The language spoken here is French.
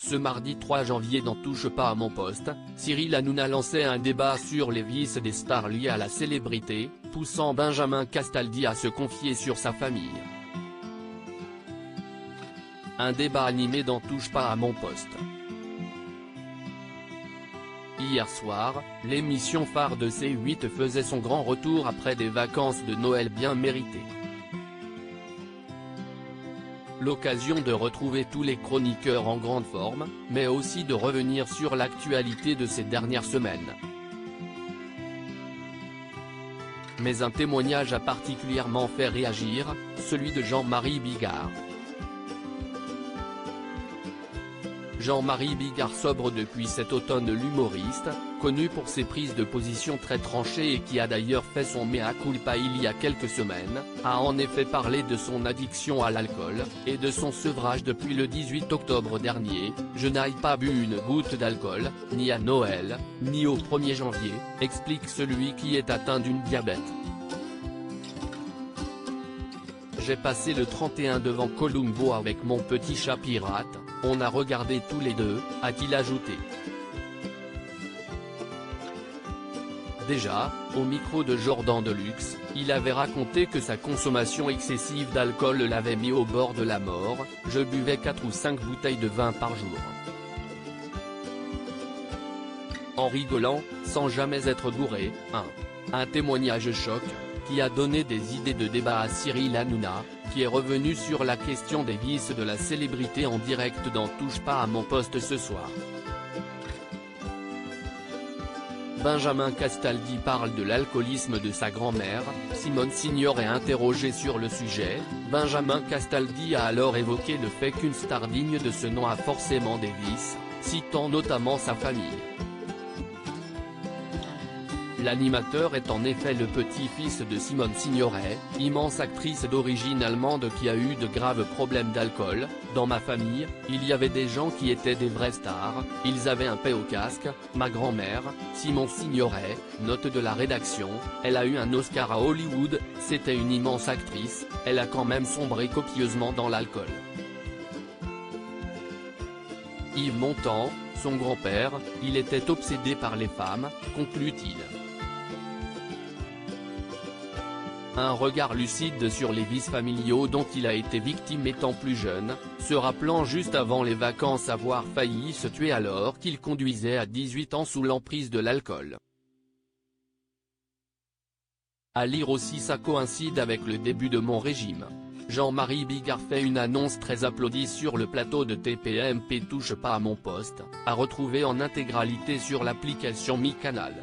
Ce mardi 3 janvier dans Touche pas à mon poste, Cyril Hanouna lançait un débat sur les vices des stars liés à la célébrité, poussant Benjamin Castaldi à se confier sur sa famille. Un débat animé dans Touche pas à mon poste. Hier soir, l'émission phare de C8 faisait son grand retour après des vacances de Noël bien méritées. L'occasion de retrouver tous les chroniqueurs en grande forme, mais aussi de revenir sur l'actualité de ces dernières semaines. Mais un témoignage a particulièrement fait réagir, celui de Jean-Marie Bigard. Jean-Marie Bigard, sobre depuis cet automne, l'humoriste, connu pour ses prises de position très tranchées et qui a d'ailleurs fait son mea culpa il y a quelques semaines, a en effet parlé de son addiction à l'alcool, et de son sevrage depuis le 18 octobre dernier. « Je n'ai pas bu une goutte d'alcool, ni à Noël, ni au 1er janvier, explique celui qui est atteint d'une diabète. J'ai passé le 31 devant Columbo avec mon petit chat pirate, on a regardé tous les deux, a-t-il ajouté. Déjà, au micro de Jordan Deluxe, il avait raconté que sa consommation excessive d'alcool l'avait mis au bord de la mort. « Je buvais 4 ou 5 bouteilles de vin par jour. En rigolant, sans jamais être bourré. » Un témoignage choc, qui a donné des idées de débat à Cyril Hanouna, qui est revenu sur la question des vices de la célébrité en direct dans Touche pas à mon poste ce soir. Benjamin Castaldi parle de l'alcoolisme de sa grand-mère. Simone Signoret est interrogée sur le sujet. Benjamin Castaldi a alors évoqué le fait qu'une star digne de ce nom a forcément des vices, citant notamment sa famille. L'animateur est en effet le petit-fils de Simone Signoret, immense actrice d'origine allemande qui a eu de graves problèmes d'alcool. « Dans ma famille, il y avait des gens qui étaient des vraies stars, ils avaient un paix au casque. Ma grand-mère, Simone Signoret, note de la rédaction, elle a eu un Oscar à Hollywood, c'était une immense actrice, elle a quand même sombré copieusement dans l'alcool. » Yves Montand, son grand-père, il était obsédé par les femmes, conclut-il. Un regard lucide sur les vices familiaux dont il a été victime étant plus jeune, se rappelant juste avant les vacances avoir failli se tuer alors qu'il conduisait à 18 ans sous l'emprise de l'alcool. À lire aussi, ça coïncide avec le début de mon régime. Jean-Marie Bigard fait une annonce très applaudie sur le plateau de TPMP Touche pas à mon poste, à retrouver en intégralité sur l'application Mi Canal.